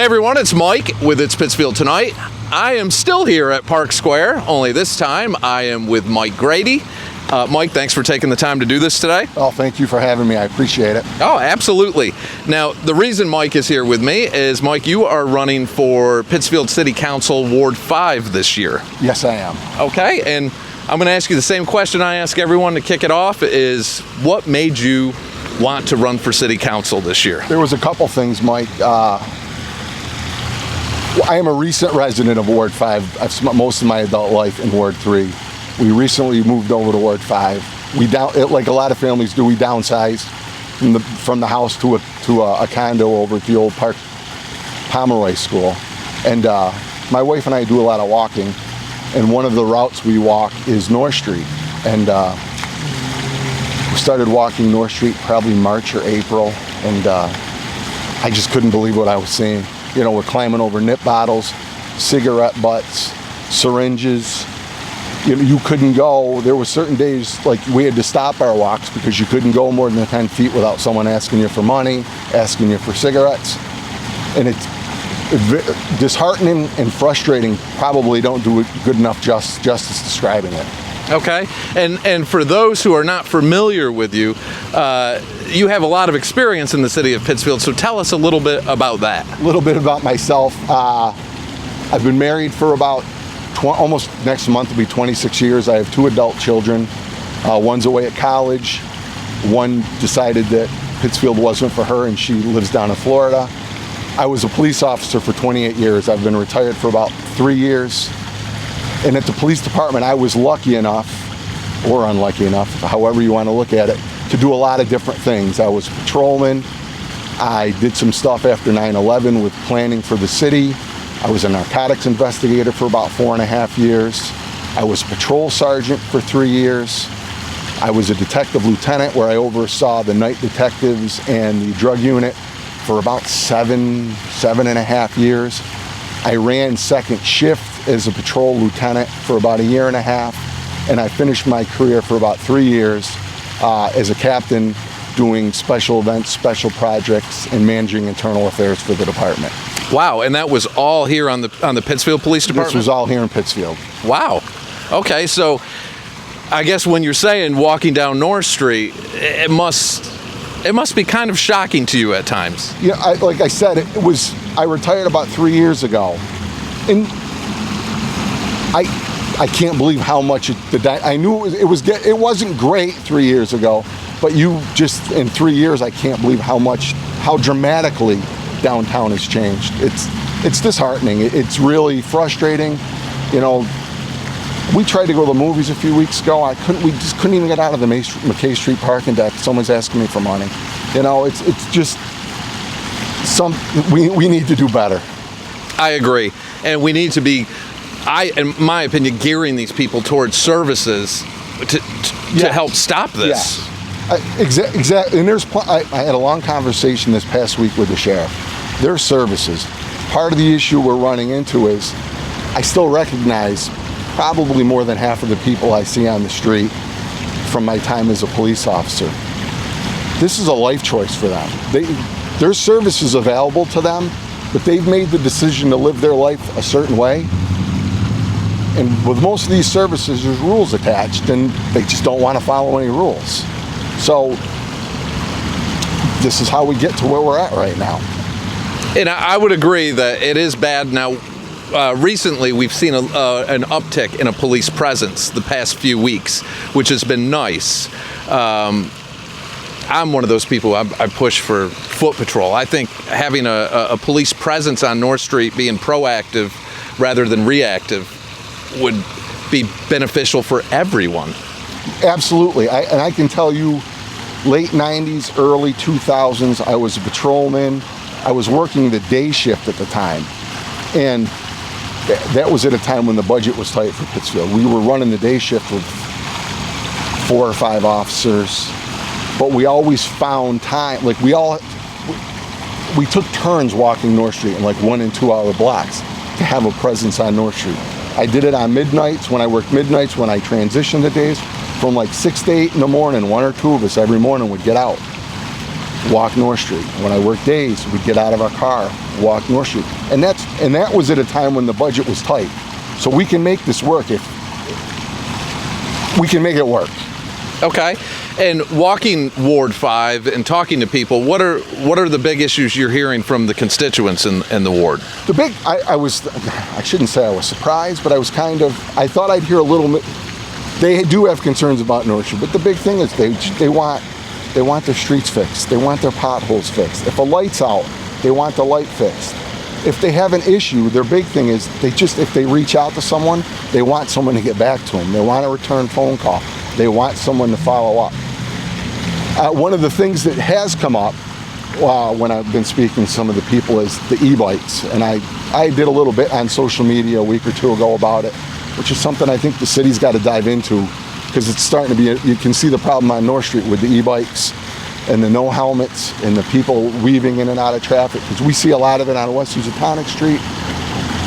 Hey everyone, it's Mike with It's Pittsfield Tonight. I am still here at Park Square, only this time I am with Mike Grady. Mike, thanks for taking the time to do this today. Oh, thank you for having me. I appreciate it. Oh, absolutely. Now, the reason Mike is here with me is, Mike, you are running for Pittsfield City Council Ward 5 this year. Yes, I am. Okay, and I'm going to ask you the same question I ask everyone to kick it off is, what made you want to run for City Council this year? There was a couple things, Mike. I am a recent resident of Ward 5. I've spent most of my adult life in Ward 3. We recently moved over to Ward 5. Like a lot of families do, we downsized from the house to a condo over at the old Park Pomeroy School. And my wife and I do a lot of walking, and one of the routes we walk is North Street. And we started walking North Street probably March or April, and I just couldn't believe what I was seeing. You know, we're climbing over nip bottles, cigarette butts, syringes. You couldn't go. There were certain days, like, we had to stop our walks because you couldn't go more than 10 feet without someone asking you for money, asking you for cigarettes. And it's disheartening and frustrating. Probably don't do good enough justice describing it. Okay, and for those who are not familiar with you, you have a lot of experience in the city of Pittsfield, so tell us a little bit about that. A little bit about myself. I've been married for about almost next month will be 26 years. I have two adult children. One's away at college. One decided that Pittsfield wasn't for her, and she lives down in Florida. I was a police officer for 28 years. I've been retired for about 3 years. And at the police department, I was lucky enough, or unlucky enough, however you want to look at it, to do a lot of different things. I was a patrolman. I did some stuff after 9/11 with planning for the city. I was a narcotics investigator for about 4.5 years. I was a patrol sergeant for 3 years. I was a detective lieutenant where I oversaw the night detectives and the drug unit for about 7.5 years. I ran second shift as a patrol lieutenant for about 1.5 years, and I finished my career for about 3 years as a captain doing special events, special projects, and managing internal affairs for the department. Wow, and that was all here on the Pittsfield Police Department? This was all here in Pittsfield. Wow. Okay, so I guess when you're saying walking down North Street, it must be kind of shocking to you at times. Yeah, like I said, I retired about 3 years ago, and I can't believe how much I knew it wasn't great 3 years ago, but in 3 years, I can't believe how dramatically downtown has changed. It's disheartening. It's really frustrating. You know, we tried to go to the movies a few weeks ago. We just couldn't even get out of the McKay Street parking deck. Someone's asking me for money. You know, it's just we need to do better. I agree, and we need to be, in my opinion, gearing these people towards services to help stop this. Yes. Exactly. And I had a long conversation this past week with the sheriff. Their services. Part of the issue we're running into is I still recognize probably more than half of the people I see on the street from my time as a police officer. This is a life choice for them. Their service is available to them, but they've made the decision to live their life a certain way. And with most of these services, there's rules attached, and they just don't want to follow any rules. So this is how we get to where we're at right now. And I would agree that it is bad now. Recently, we've seen an uptick in a police presence the past few weeks, which has been nice. I'm one of those people, I push for foot patrol. I think having a police presence on North Street, being proactive rather than reactive, would be beneficial for everyone. Absolutely. And I can tell you, late 90s, early 2000s, I was a patrolman. I was working the day shift at the time. And that was at a time when the budget was tight for Pittsfield. We were running the day shift with 4 or 5 officers, but we always found time. Like we took turns walking North Street in like 1 and 2 hour blocks to have a presence on North Street. I did it on midnights when I worked midnights, when I transitioned the days from like 6 to 8 in the morning. 1 or 2 of us every morning would get out. walk North Street. When I worked days, we'd get out of our car, walk North Street. And that was at a time when the budget was tight. So we can make this work if we can make it work. Okay. And walking Ward 5 and talking to people, what are the big issues you're hearing from the constituents in the ward? I shouldn't say I was surprised, but I thought I'd hear a little bit. They do have concerns about North Street, but the big thing is they want their streets fixed. They want their potholes fixed. If a light's out, they want the light fixed. If they have an issue, their big thing is if they reach out to someone, they want someone to get back to them. They want a return phone call. They want someone to follow up. One of the things that has come up when I've been speaking to some of the people is the e-bikes. And I did a little bit on social media a week or two ago about it, which is something I think the city's got to dive into, because it's starting to be, you can see the problem on North Street with the e-bikes and the no helmets and the people weaving in and out of traffic, because we see a lot of it on West Housatonic Street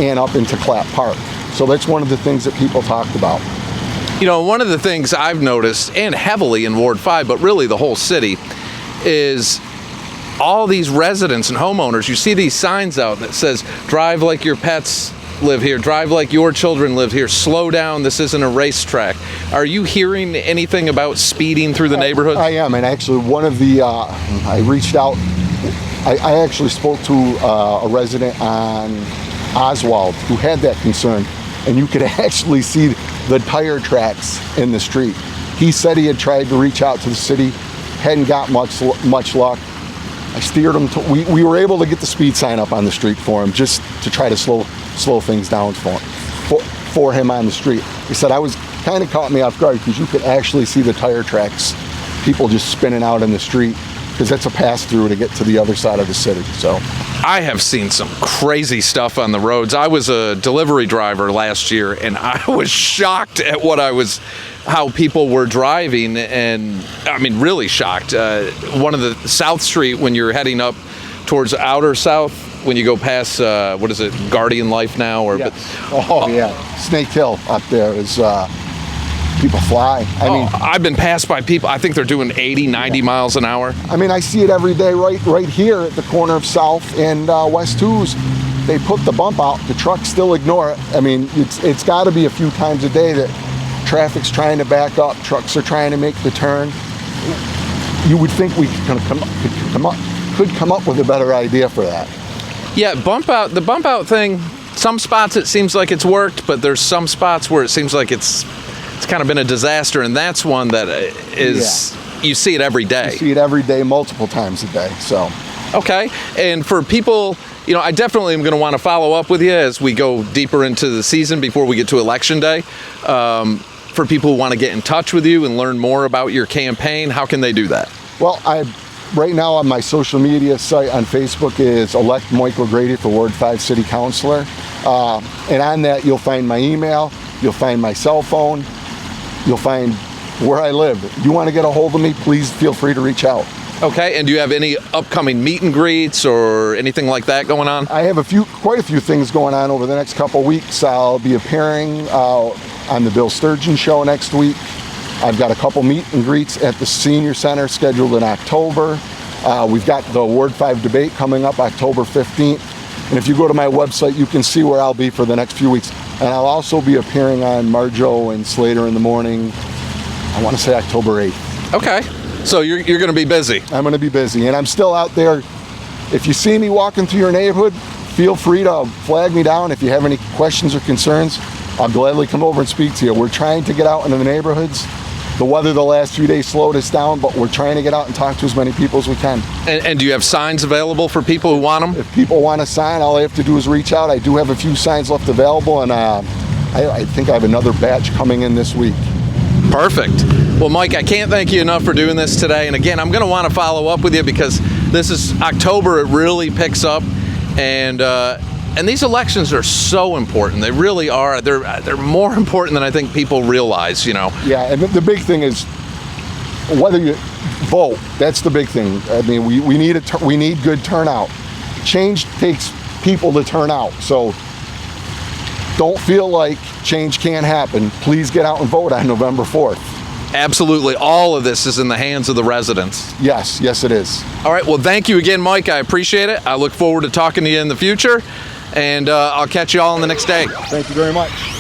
and up into Clapp Park. So that's one of the things that people talked about. You know, one of the things I've noticed, and heavily in Ward 5, but really the whole city, is all these residents and homeowners, you see these signs out that says, drive like your pets live here, drive like your children live here, slow down, this isn't a racetrack. Are you hearing anything about speeding through the neighborhood? I am, and actually one of the, I reached out, I actually spoke to a resident on Oswald who had that concern, and you could actually see the tire tracks in the street. He said he had tried to reach out to the city, hadn't got much luck. I steered him to, we were able to get the speed sign up on the street for him, just to try to slow things down for him on the street. He said, kind of caught me off guard, because you could actually see the tire tracks, people just spinning out in the street, because that's a pass through to get to the other side of the city. So I have seen some crazy stuff on the roads. I was a delivery driver last year, and I was shocked at how people were driving, and I mean, really shocked. One of the South Street, when you're heading up towards outer South, when you go past, what is it, Guardian Life now? Yeah. Snake Hill up there is, people fly. I mean, I've been passed by people, I think they're doing 80, 90 miles an hour. I mean, I see it every day right here at the corner of South and West 2s. They put the bump out, the trucks still ignore it. I mean, it's got to be a few times a day that traffic's trying to back up, trucks are trying to make the turn. You would think we could come up with a better idea for that. Yeah, the bump out thing, some spots it seems like it's worked, but there's some spots where it seems like it's kind of been a disaster, and that's one that is, you see it every day. You see it every day, multiple times a day, so. Okay, and for people, you know, I definitely am going to want to follow up with you as we go deeper into the season before we get to Election Day. For people who want to get in touch with you and learn more about your campaign, how can they do that? Well, right now on my social media site on Facebook is Elect Michael Grady for Ward 5 City Councilor. And on that, you'll find my email, you'll find my cell phone, you'll find where I live. If you want to get a hold of me, please feel free to reach out. Okay, and do you have any upcoming meet and greets or anything like that going on? I have quite a few things going on over the next couple weeks. I'll be appearing on the Bill Sturgeon Show next week. I've got a couple meet and greets at the Senior Center scheduled in October. We've got the Ward 5 debate coming up October 15th. And if you go to my website, you can see where I'll be for the next few weeks. And I'll also be appearing on Marjo and Slater in the Morning, I want to say October 8th. Okay. So you're going to be busy. I'm going to be busy, and I'm still out there. If you see me walking through your neighborhood, feel free to flag me down. If you have any questions or concerns, I'll gladly come over and speak to you. We're trying to get out into the neighborhoods. The weather the last few days slowed us down, but we're trying to get out and talk to as many people as we can. And do you have signs available for people who want them? If people want a sign, all they have to do is reach out. I do have a few signs left available, and I think I have another batch coming in this week. Perfect. Well, Mike, I can't thank you enough for doing this today. And again, I'm going to want to follow up with you because this is October. It really picks up, and these elections are so important. They really are. They're more important than I think people realize. You know. Yeah, and the big thing is whether you vote. That's the big thing. I mean, we need good turnout. Change takes people to turn out. So don't feel like change can't happen. Please get out and vote on November 4th. absolutely all of this is in the hands of the residents. Yes, yes, it is. All right, well, thank you again, Mike. I appreciate it. I look forward to talking to you in the future, and I'll catch you all on the next day. Thank you very much.